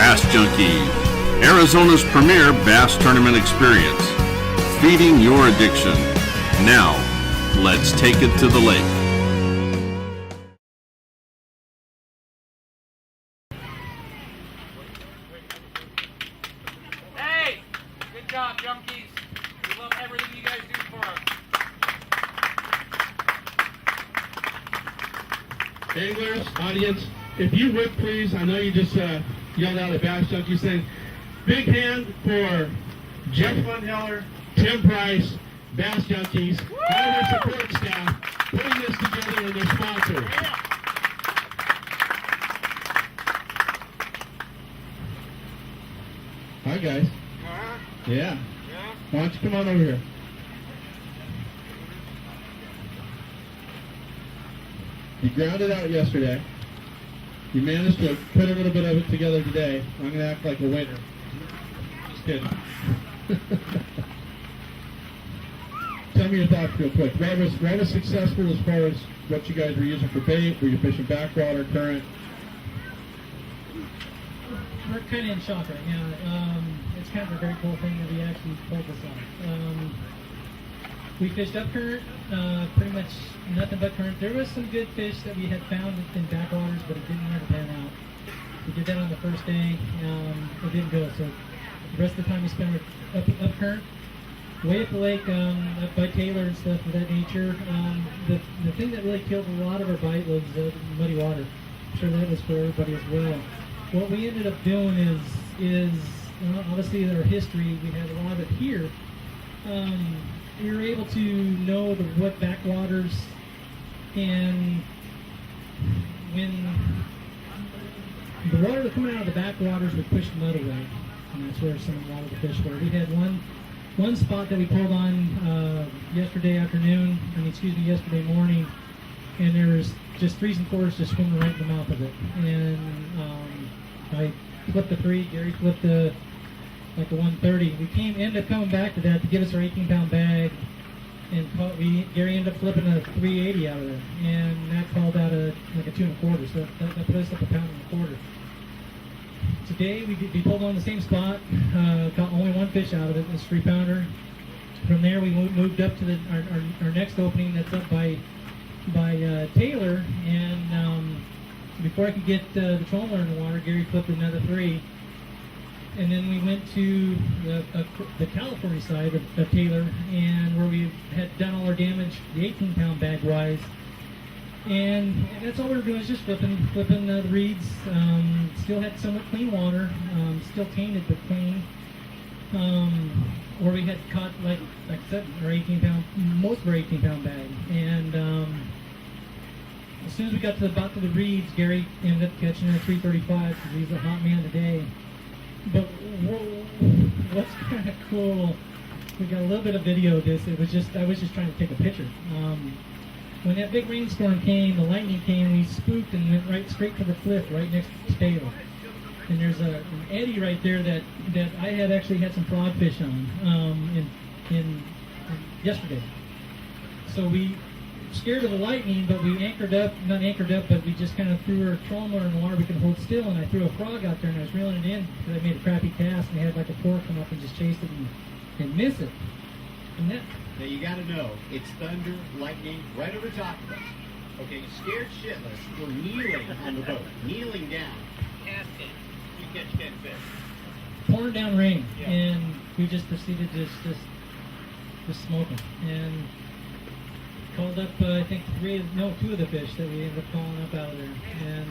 Bass Junkyz, Arizona's premier bass tournament experience. Feeding your addiction. Now, let's take it to the lake. Hey! Good job, Junkyz. We love everything you guys do for us. Anglers, audience, if you would please, I know you just yelled out at Bass Junkyz saying, big hand for Jeff Lundheller, Tim Price, Bass Junkyz, all their support staff, putting this together and their sponsors. Hi guys. Yeah. Why don't you come on over here? You grounded out yesterday. You managed to put a little bit of it together today. I'm going to act like a winner. Just kidding. Tell me your thoughts real quick. That was successful as far as what you guys were using for bait. Were you fishing backwater, current? We're kind of in shock right now. It's kind of a very cool thing that we actually pulled this off. We fished up current, pretty much nothing but current. There was some good fish that we had found in backwaters, but it didn't really pan out. We did that on the first day. It didn't go, so the rest of the time we spent up current, way up the lake, up by Taylor and stuff of that nature. The thing that really killed a lot of our bite was muddy water. I'm sure that was for everybody as well. What we ended up doing is obviously in our history, we had a lot of it here. We were able to know the what backwaters, and when the water coming out of the backwaters would push the mud away, and that's where a lot of the fish were. We had one spot that we pulled on yesterday morning, and there was just 3s and 4s just swimming right in the mouth of it. And I flipped the 3, Gary flipped like a 130. We ended up coming back to that to give us our 18-pound bag, and Gary ended up flipping a 380 out of there, and that called out like a 2 1/4. So that put us up a 1 1/4. Today we pulled on the same spot, caught only one fish out of it, this 3-pounder. From there we moved up to our next opening that's up by Taylor, and before I could get the troller in the water, Gary flipped another 3. And then we went to the California side of Taylor, and where we had done all our damage, the 18-pound bag-wise. And that's all we were doing, is just flipping the reeds. Still had somewhat clean water, still tainted but clean. Where we had caught, like I said, our 18-pound, most of our 18-pound bag. And as soon as we got to the bottom of the reeds, Gary ended up catching a 335 because he's a hot man today. But what's kind of cool, we got a little bit of video of this. I was just trying to take a picture. When that big rainstorm came, the lightning came, we spooked and went right straight to the cliff right next to Taylor. And there's an eddy right there that I had actually had some frogfish on in yesterday. So we scared of the lightning, but we not anchored up, but we just kind of threw our trolling in the water we could hold still, and I threw a frog out there and I was reeling it in because I made a crappy cast, and I had like a fork come up and just chase it and miss it. And that. Now you gotta know, it's thunder, lightning, right over top of us. Okay, scared shitless, we're kneeling on the boat, kneeling down. Casting. You catch 10 fish. Pouring down rain, yeah. And we just proceeded to just smoking. And called up, I think 2 of the fish that we ended up calling up out of there. And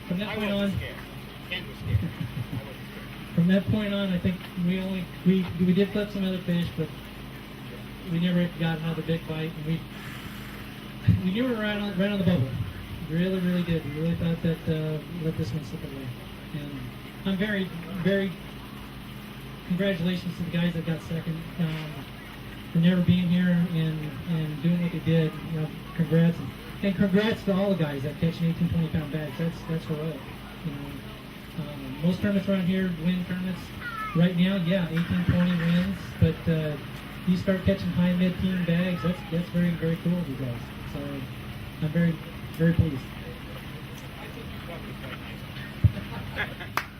from that point on, Ken was scared. from that point on, I think we did flip some other fish, but we never got another big bite. And we knew we were right on the bubble. Really, really did. We really thought that let this one slip away. And I'm very, very congratulations to the guys that got second. For never being here and doing what they did. You know, congrats, and congrats to all the guys that catch an 18, 20-pound bags. That's heroic. You know, most tournaments around here win tournaments. Right now, yeah, 18, 20 wins, but you start catching high, mid-teen bags. That's very, very cool of you guys. So I'm very, very pleased.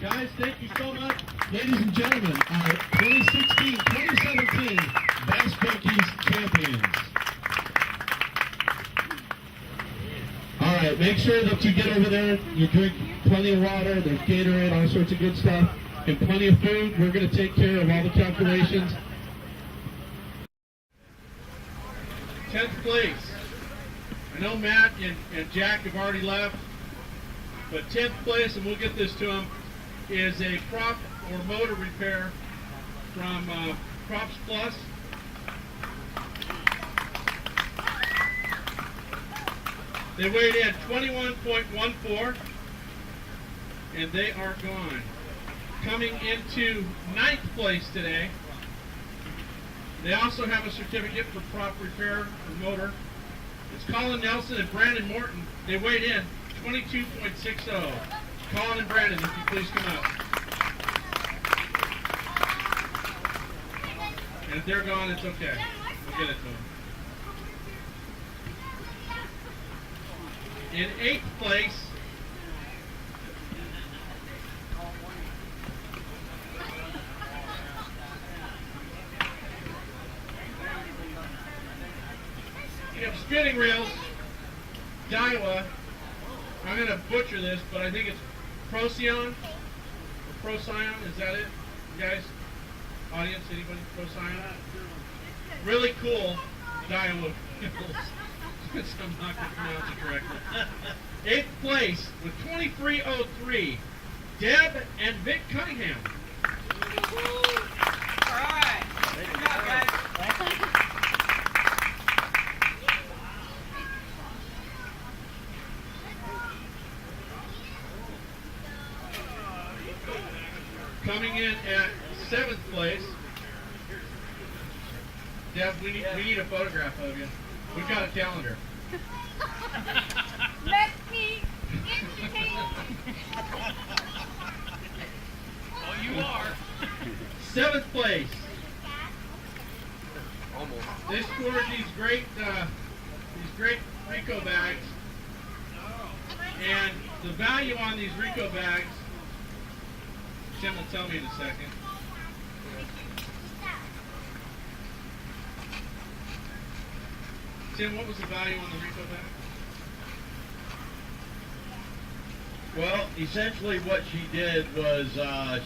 Guys, thank you so much. Ladies and gentlemen, our 2016-2017 Bass Junkyz champions. All right, make sure that you get over there, you drink plenty of water, there's Gatorade, all sorts of good stuff, and plenty of food. We're going to take care of all the calculations. 10th place. I know Matt and Jack have already left, but 10th place, and we'll get this to them, is a prop or motor repair from Props Plus. They weighed in 21.14, and they are gone. Coming into 9th place today, they also have a certificate for prop repair or motor. It's Colin Nelson and Brandon Morton. They weighed in 22.60. Colin and Brandon, if you please come up. And if they're gone, it's okay. We'll get it to them. In 8th place, we have spinning reels, Daiwa. I'm going to butcher this, but I think it's Procyon or Procyon. Is that it, you guys? Audience, anybody? Procyon? Really cool Daiwa wheels. I'm not going to pronounce it correctly. 8th place with 23.03, Deb and Vic Cunningham. All right. Good job, guys. Coming in at 7th place, Deb, we need a photograph of you. We've got a calendar. Let me entertain. Oh, you are. 7th place. They scored these great Rico bags, and the value on these Rico bags, Tim will tell me in a second. Tim, what was the value on the Rico bag? Well, essentially what she did was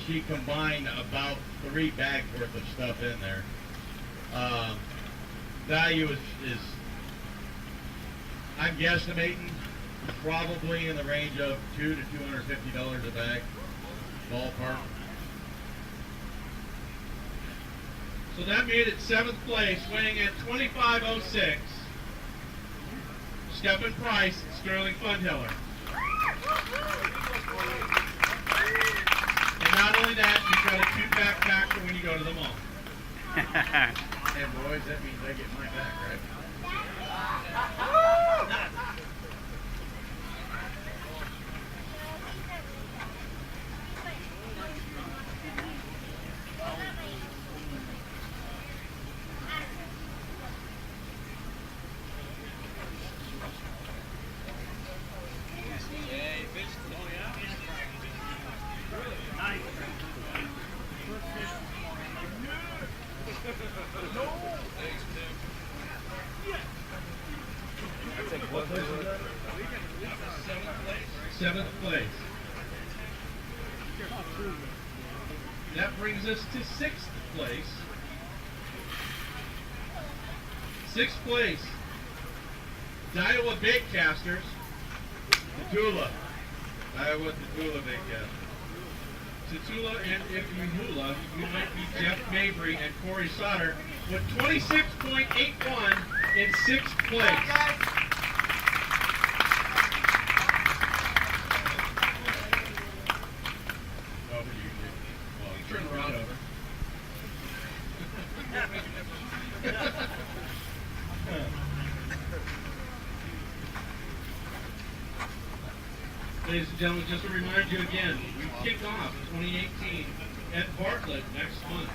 she combined about 3 bags worth of stuff in there. Value is I'm guesstimating probably in the range of $200 to $250 a bag, ballpark. So that made it 7th place, weighing at 25.06. Stephen Price, Sterling Fundhiller. And not only that, you've got a 2-backpack for when you go to the mall. And boys, that means I get my back, right? Seventh place. That brings us to 6th place. 6th place, Daiwa Baitcasters. Tatula. Iowa Tatula big cat. Tatula and Ifyuhula, you might be Jeff Mabry and Corey Sauter with 26.81 in 6th place. Turn the rod over. Ladies and gentlemen, just to remind you again, we kick off 2018 at Bartlett next month.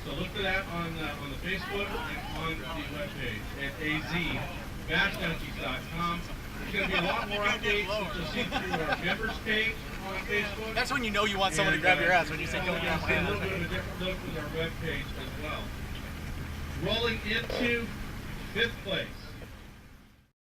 So look for that on the Facebook and on the webpage at azbassjunkies.com. going to be a lot more updates that you'll see through our members page on Facebook. That's when you know you want someone to grab your ass when you say, you'll "Don't get off my see a ass." little bit of a different look with our web page as well. Rolling into 5th place.